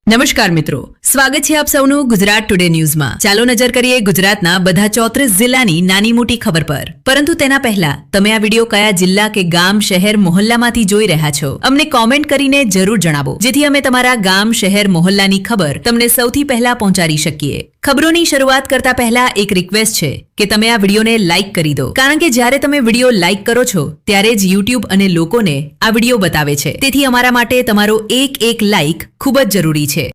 નમસ્કાર મિત્રો, સ્વાગત છે આપ સૌનું ગુજરાત ટુડે ન્યૂઝમાં। ચાલો નજર કરીએ ગુજરાતના બધા 34 જિલ્લાની નાની મોટી ખબર પર। પરંતુ તેના પહેલા તમે આ વિડીયો કયા જિલ્લા કે ગામ, શહેર, મોહલ્લામાંથી જોઈ રહ્યા છો અમને કોમેન્ટ કરીને જરૂર જણાવો, જેથી અમે તમારા ગામ, શહેર, મોહલ્લાની ખબર તમને સૌથી પહેલા પહોંચાડી શકીએ। ખબરોની શરૂઆત કરતા પહેલા એક રિક્વેસ્ટ છે કે તમે આ વિડીયોને લાઇક કરી દો, કારણ કે જ્યારે તમે વિડીયો લાઇક કરો છો ત્યારે જ યુટ્યુબ અને લોકોને આ વિડીયો બતાવે છે। તેથી અમારા માટે તમારો એક લાઇક ખૂબ જ જરૂરી છે।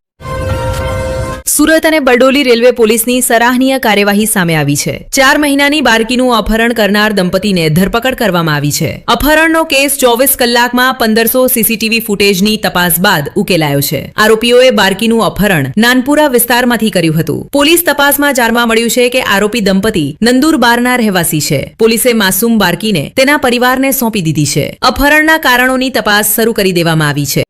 સુરત અને બરડોલી રેલવે પોલીસની સરાહનીય કાર્યવાહી સામે આવી છે। 4 મહિનાની બાળકીનું અપહરણ કરનાર દંપતીને ધરપકડ કરવામાં આવી છે। અપહરણનો કેસ 24 કલાકમાં 1500 સીસીટીવી ફૂટેજની તપાસ બાદ ઉકેલાયો છે। આરોપીઓએ બાળકીનું અપહરણ નાનપુરા વિસ્તારમાંથી કર્યું હતું। પોલીસ તપાસમાં જાણવા મળ્યું છે કે આરોપી દંપતી નંદુરબારના રહેવાસી છે। પોલીસે માસૂમ બાળકીને તેના પરિવારને સોંપી દીધી છે। અપહરણના કારણોની તપાસ શરૂ કરી દેવામાં આવી છે।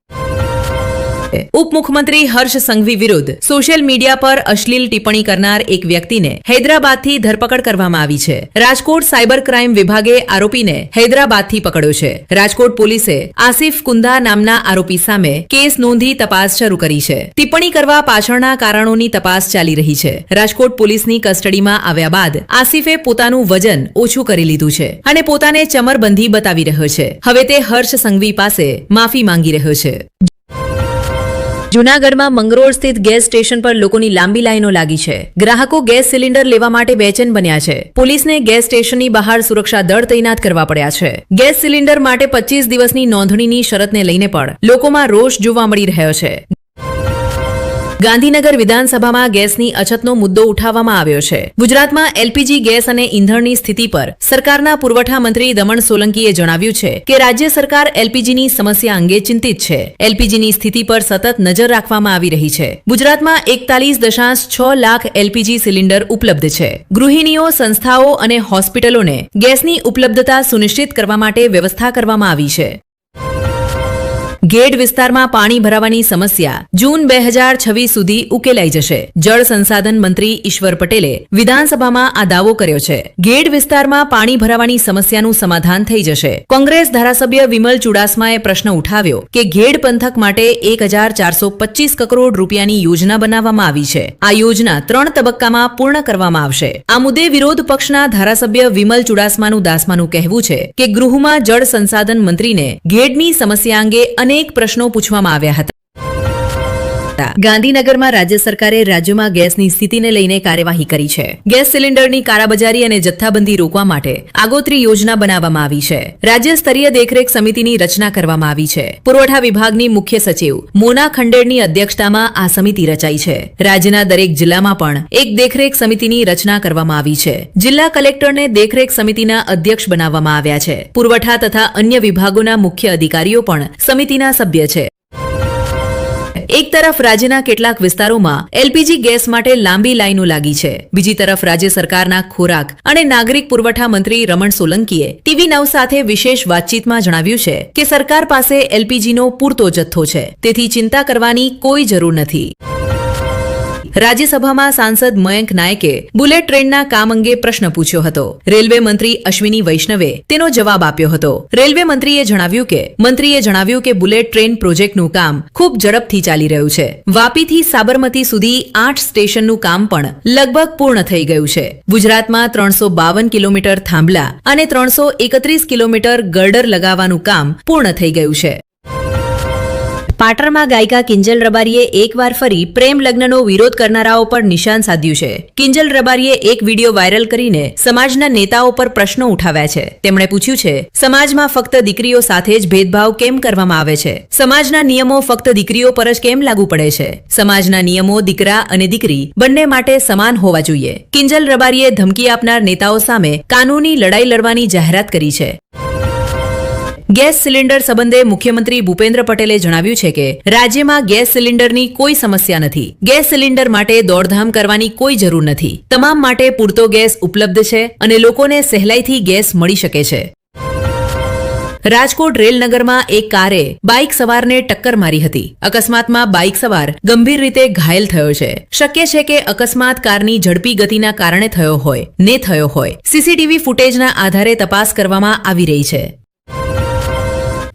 ઉપમુખ્યમંત્રી હર્ષ સંઘવી વિરુદ્ધ સોશિયલ મીડિયા પર અશ્લીલ ટિપ્પણી કરનાર એક વ્યક્તિને હૈદરાબાદથી ધરપકડ કરવામાં આવી છે। રાજકોટ સાયબર ક્રાઇમ વિભાગે આરોપીને હૈદરાબાદથી પકડ્યો છે। રાજકોટ પોલીસે આસિફ કુંદા નામના આરોપી સામે કેસ નોંધી તપાસ શરૂ કરી છે। ટિપ્પણી કરવા પાછળના કારણોની તપાસ ચાલી રહી છે। રાજકોટ પોલીસની કસ્ટડીમાં આવ્યા બાદ આસિફે પોતાનું વજન ઓછું કરી લીધું છે અને પોતાને ચમરબંધી બતાવી રહ્યો છે। હવે તે હર્ષ સંઘવી પાસે માફી માંગી રહ્યો છે। જૂનાગઢમાં મંગરોળ સ્થિત ગેસ સ્ટેશન પર લોકોની લાંબી લાઈનો લાગી છે। ગ્રાહકો ગેસ સિલિન્ડર લેવા માટે બેચેન બન્યા છે। પોલીસને ગેસ સ્ટેશનની બહાર સુરક્ષા દળ તૈનાત કરવા પડ્યા છે। ગેસ સિલિન્ડર માટે 25 દિવસની નોંધણીની શરતને લઈને પણ લોકોમાં રોષ જોવા મળી રહ્યો છે। ગાંધીનગર વિધાનસભામાં ગેસની અછતનો મુદ્દો ઉઠાવવામાં આવ્યો છે। ગુજરાતમાં એલપીજી ગેસ અને ઈંધણની સ્થિતિ પર સરકારના પુરવઠા મંત્રી રમણ સોલંકીએ જણાવ્યું છે કે રાજ્ય સરકાર એલપીજીની સમસ્યા અંગે ચિંતિત છે। એલપીજીની સ્થિતિ પર સતત નજર રાખવામાં આવી રહી છે। ગુજરાતમાં 41.6 લાખ એલપીજી સિલિન્ડર ઉપલબ્ધ છે। ગૃહિણીઓ, સંસ્થાઓ અને હોસ્પિટલોને ગેસની ઉપલબ્ધતા સુનિશ્ચિત કરવા માટે વ્યવસ્થા કરવામાં આવી છે। ગેડ વિસ્તારમાં પાણી ભરાવાની સમસ્યા જૂન 2026 સુધી ઉકેલાઈ જશે। જળ સંસાધન મંત્રી ઈશ્વર પટેલે વિધાનસભામાં આ દાવો કર્યો છે। ગેડ વિસ્તારમાં પાણી ભરાવાની સમસ્યાનું સમાધાન થઈ જશે। કોંગ્રેસ ધારાસભ્ય વિમલ ચુડાસમાએ પ્રશ્ન ઉઠાવ્યો કે ગેડ પંથક માટે 1425 કરોડ રૂપિયાની યોજના બનાવવામાં આવી છે। આ યોજના 3 તબક્કામાં પૂર્ણ કરવામાં આવશે। આ મુદ્દે વિરોધ પક્ષના ધારાસભ્ય વિમલ ચુડાસમાનું દાસમાનું કહેવું છે કે ગૃહમાં જળ સંસાધન મંત્રીને ગેડની સમસ્યા અંગે અનેક પ્રશ્નો પૂછવામાં આવ્યા હતા। ગાંધીનગરમાં રાજ્ય સરકારે રાજ્યમાં ગેસની સ્થિતિને લઈને કાર્યવાહી કરી છે। ગેસ સિલિન્ડરની કાળાબજારી અને જથ્થાબંધી રોકવા માટે આગોતરી યોજના બનાવવામાં આવી છે। રાજ્ય સ્તરીય દેખરેખ સમિતિની રચના કરવામાં આવી છે। પુરવઠા વિભાગની મુખ્ય સચિવ મોના ખંડેરની અધ્યક્ષતામાં આ સમિતિ રચાઈ છે। રાજ્યના દરેક જિલ્લામાં પણ એક દેખરેખ સમિતિની રચના કરવામાં આવી છે। જિલ્લા કલેક્ટરને દેખરેખ સમિતિના અધ્યક્ષ બનાવવામાં આવ્યા છે। પુરવઠા તથા અન્ય વિભાગોના મુખ્ય અધિકારીઓ પણ સમિતિના સભ્ય છે। એક તરફ રાજ્યના કેટલાક વિસ્તારોમાં એલપીજી ગેસ માટે લાંબી લાઈનો લાગી છે। બીજી તરફ રાજ્ય સરકારના ખોરાક અને નાગરિક પુરવઠા મંત્રી રમણ સોલંકીએ ટીવી 9 સાથે વિશેષ વાતચીતમાં જણાવ્યું છે કે સરકાર પાસે એલપીજીનો પૂરતો જથ્થો છે, તેથી ચિંતા કરવાની કોઈ જરૂર નથી। રાજ્યસભામાં સાંસદ મયંક નાયકે બુલેટ ટ્રેનના કામ અંગે પ્રશ્ન પૂછ્યો હતો। રેલવે મંત્રી અશ્વિની વૈષ્ણવે તેનો જવાબ આપ્યો હતો। રેલવે મંત્રીએ જણાવ્યું કે બુલેટ ટ્રેન પ્રોજેક્ટનું કામ ખૂબ ઝડપથી ચાલી રહ્યું છે। વાપીથી સાબરમતી સુધી 8 સ્ટેશનનું કામ પણ લગભગ પૂર્ણ થઈ ગયું છે। ગુજરાતમાં 352 કિલોમીટર થાંભલા અને 331 કિલોમીટર ગર્ડર લગાવવાનું કામ પૂર્ણ થઈ ગયું છે। પાટણમાં ગાયિકા કિંજલ રબારીએ એકવાર ફરી પ્રેમ લગ્નનો વિરોધ કરનારાઓ પર નિશાન સાધ્યું છે। કિંજલ રબારીએ એક વિડીયો વાયરલ કરીને સમાજના નેતાઓ પર પ્રશ્નો ઉઠાવ્યા છે। તેમણે પૂછ્યું છે, સમાજમાં ફક્ત દીકરીઓ સાથે જ ભેદભાવ કેમ કરવામાં આવે છે? સમાજના નિયમો ફક્ત દીકરીઓ પર જ કેમ લાગુ પડે છે? સમાજના નિયમો દીકરા અને દીકરી બંને માટે સમાન હોવા જોઈએ। કિંજલ રબારીએ ધમકી આપનાર નેતાઓ સામે કાનૂની લડાઈ લડવાની જાહેરાત કરી છે। ગેસ સિલિન્ડર સંબંધે મુખ્યમંત્રી ભૂપેન્દ્ર પટેલે જણાવ્યું છે કે રાજ્યમાં ગેસ સિલિન્ડરની કોઈ સમસ્યા નથી। ગેસ સિલિન્ડર માટે દોડધામ કરવાની કોઈ જરૂર નથી। તમામ માટે પૂરતો ગેસ ઉપલબ્ધ છે અને લોકોને સહેલાઈથી ગેસ મળી શકે છે। રાજકોટ રેલનગરમાં એક કારે બાઇક સવારને ટક્કર મારી હતી। અકસ્માતમાં બાઇક સવાર ગંભીર રીતે ઘાયલ થયો છે। શક્ય છે કે અકસ્માત કારની ઝડપી ગતિના કારણે થયો હોય। સીસીટીવી ફૂટેજના આધારે તપાસ કરવામાં આવી રહી છે।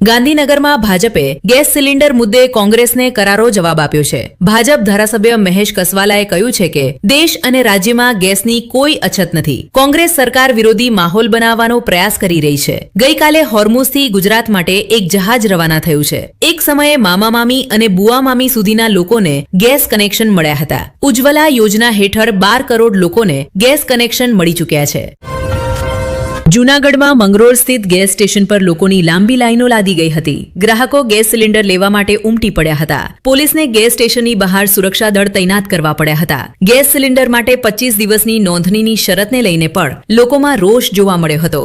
ગાંધીનગરમાં ભાજપે ગેસ સિલિન્ડર મુદ્દે કોંગ્રેસને કરારો જવાબ આપ્યો છે. ભાજપ ધારાસભ્ય મહેશ કસવાલાએ કહ્યું છે કે દેશ અને રાજ્યમાં ગેસની કોઈ અછત નથી. કોંગ્રેસ સરકાર વિરોધી માહોલ બનાવવાનો પ્રયાસ કરી રહી છે. ગઈકાલે હોર્મુઝથી ગુજરાત માટે એક જહાજ રવાના થયું છે. એક સમયે મામા મામી અને બુઆ મામી સુધીના લોકોને ગેસ કનેક્શન મળ્યા હતા. ઉજ્જવલા યોજના હેઠળ 12 કરોડ લોકોને ગેસ કનેક્શન મળી ચૂક્યા છે. જૂનાગઢમાં મંગરોળ સ્થિત ગેસ સ્ટેશન પર લોકોની લાંબી લાઈનો લાદી ગઈ હતી. ગ્રાહકો ગેસ સિલિન્ડર લેવા માટે ઉમટી પડ્યા હતા. પોલીસને ગેસ સ્ટેશનની બહાર સુરક્ષા દળ તૈનાત કરવા પડ્યા હતા. ગેસ સિલિન્ડર માટે 25 દિવસની નોંધણીની શરતને લઈને પણ લોકોમાં રોષ જોવા મળ્યો હતો.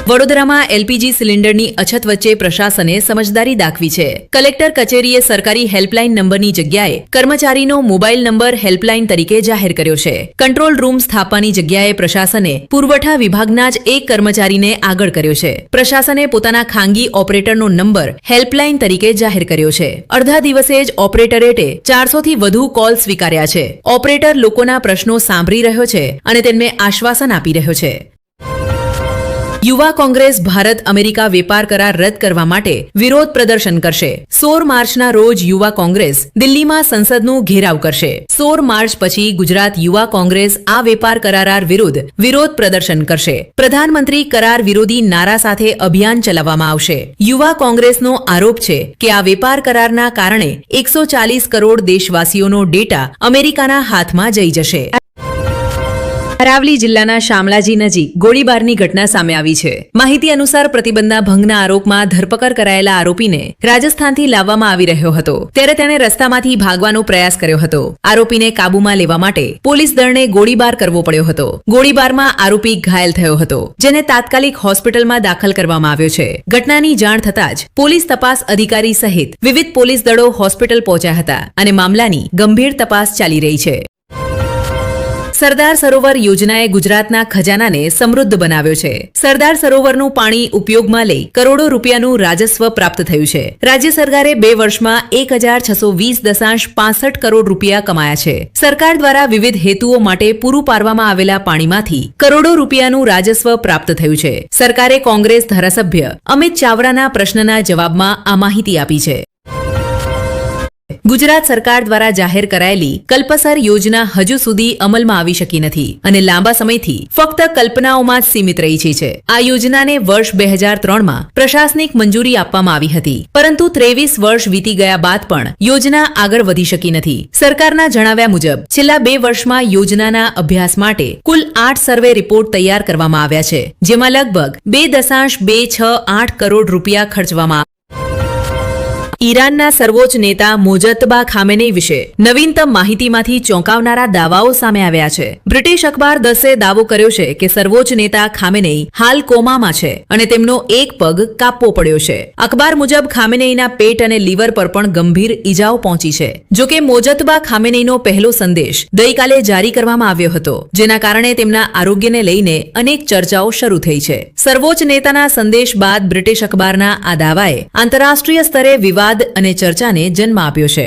વડોદરામાં એલપીજી સિલિન્ડરની અછત વચ્ચે પ્રશાસને સમજદારી દાખવી છે. કલેક્ટર કચેરીએ સરકારી હેલ્પલાઇન નંબરની જગ્યાએ કર્મચારીનો મોબાઈલ નંબર હેલ્પલાઇન તરીકે જાહેર કર્યો છે. કંટ્રોલ રૂમ સ્થાપવાની જગ્યાએ પ્રશાસને પુરવઠા વિભાગના જ એક કર્મચારીને આગળ કર્યો છે. પ્રશાસને પોતાના ખાનગી ઓપરેટરનો નંબર હેલ્પલાઇન તરીકે જાહેર કર્યો છે. અડધા દિવસે જ ઓપરેટરેટે 400 થી વધુ કોલ સ્વીકાર્યા છે. ઓપરેટર લોકોના પ્રશ્નો સાંભળી રહ્યો છે અને તેમને આશ્વાસન આપી રહ્યો છે. યુવા કોંગ્રેસ ભારત અમેરિકા વેપાર કરાર રદ કરવા માટે વિરોધ પ્રદર્શન કરશે. 16 માર્ચના રોજ યુવા કોંગ્રેસ દિલ્હીમાં સંસદનું ઘેરાવ કરશે. 16 માર્ચ પછી ગુજરાત યુવા કોંગ્રેસ આ વેપાર કરાર વિરુદ્ધ વિરોધ પ્રદર્શન કરશે. પ્રધાનમંત્રી કરાર વિરોધી નારા સાથે અભિયાન ચલાવવામાં આવશે. યુવા કોંગ્રેસનો આરોપ છે કે આ વેપાર કરારના કારણે 140 કરોડ દેશવાસીઓનો ડેટા અમેરિકાના હાથમાં જઈ જશે. અરાવલી જિલ્લાના શામળાજી નજીક ગોળીબારની ઘટના સામે આવી છે. માહિતી અનુસાર પ્રતિબંધના ભંગના આરોપમાં ધરપકડ કરાયેલા આરોપીને રાજસ્થાનથી લાવવામાં આવી રહ્યો હતો. ત્યારે તેણે રસ્તામાંથી ભાગવાનો પ્રયાસ કર્યો હતો. આરોપીને કાબૂમાં લેવા માટે પોલીસ દળને ગોળીબાર કરવો પડ્યો હતો. ગોળીબારમાં આરોપી ઘાયલ થયો હતો, જેને તાત્કાલિક હોસ્પિટલમાં દાખલ કરવામાં આવ્યો છે. ઘટનાની જાણ થતાં જ પોલીસ તપાસ અધિકારી સહિત વિવિધ પોલીસ દળો હોસ્પિટલ પહોંચ્યા હતા અને મામલાની ગંભીર તપાસ ચાલી રહી છે. સરદાર સરોવર યોજનાએ ગુજરાતના ખજાનાને સમૃદ્ધ બનાવ્યો છે. સરદાર સરોવરનું પાણી ઉપયોગમાં લઈ કરોડો રૂપિયાનું રાજસ્વ પ્રાપ્ત થયું છે. રાજ્ય સરકારે 2 વર્ષમાં 1620.65 કરોડ રૂપિયા કમાયા છે. સરકાર દ્વારા વિવિધ હેતુઓ માટે પૂરું પાડવામાં આવેલા પાણીમાંથી કરોડો રૂપિયાનું રાજસ્વ પ્રાપ્ત થયું છે. સરકારે કોંગ્રેસ ધારાસભ્ય અમિત ચાવડાના પ્રશ્નના જવાબમાં આ માહિતી આપી છે. ગુજરાત સરકાર દ્વારા જાહેર કરાયેલી કલ્પસર યોજના હજુ સુધી અમલમાં આવી શકી નથી અને લાંબા સમયથી ફક્ત કલ્પનાઓમાં જ સીમિત રહી છે. આ યોજનાને વર્ષ 2003માં પ્રશાસનિક મંજૂરી આપવામાં આવી હતી, પરંતુ 23 વર્ષ વીતી ગયા બાદ પણ યોજના આગળ વધી શકી નથી. સરકારના જણાવ્યા મુજબ છેલ્લા 2 વર્ષમાં યોજનાના અભ્યાસ માટે કુલ 8 સર્વે રિપોર્ટ તૈયાર કરવામાં આવ્યા છે, જેમાં લગભગ 2.268 કરોડ રૂપિયા ખર્ચવામાં. ઈરાનના સર્વોચ્ચ નેતા મોજત્તબા ખામેનેઈ વિશે નવીનતમ માહિતીમાંથી ચોંકાવનારા દાવાઓ સામે આવ્યા છે. બ્રિટિશ અખબાર દસે દાવો કર્યો છે કે સર્વોચ્ચ નેતા ખામેનેઈ હાલ કોમામાં છે અને તેમનો એક પગ કાપવો પડ્યો છે. અખબાર મુજબ ખામેનેઈના પેટ અને લીવર પર પણ ગંભીર ઈજાઓ પહોંચી છે. જોકે મોજત્તબા ખામેનેઈનો પહેલો સંદેશ ગઈકાલે જારી કરવામાં આવ્યો હતો, જેના કારણે તેમના આરોગ્યને લઈને અનેક ચર્ચાઓ શરૂ થઈ છે. સર્વોચ્ચ નેતાના સંદેશ બાદ બ્રિટિશ અખબારના આ દાવાએ આંતરરાષ્ટ્રીય સ્તરે વિવાદ અને ચર્ચાને જન્મ આપ્યો છે.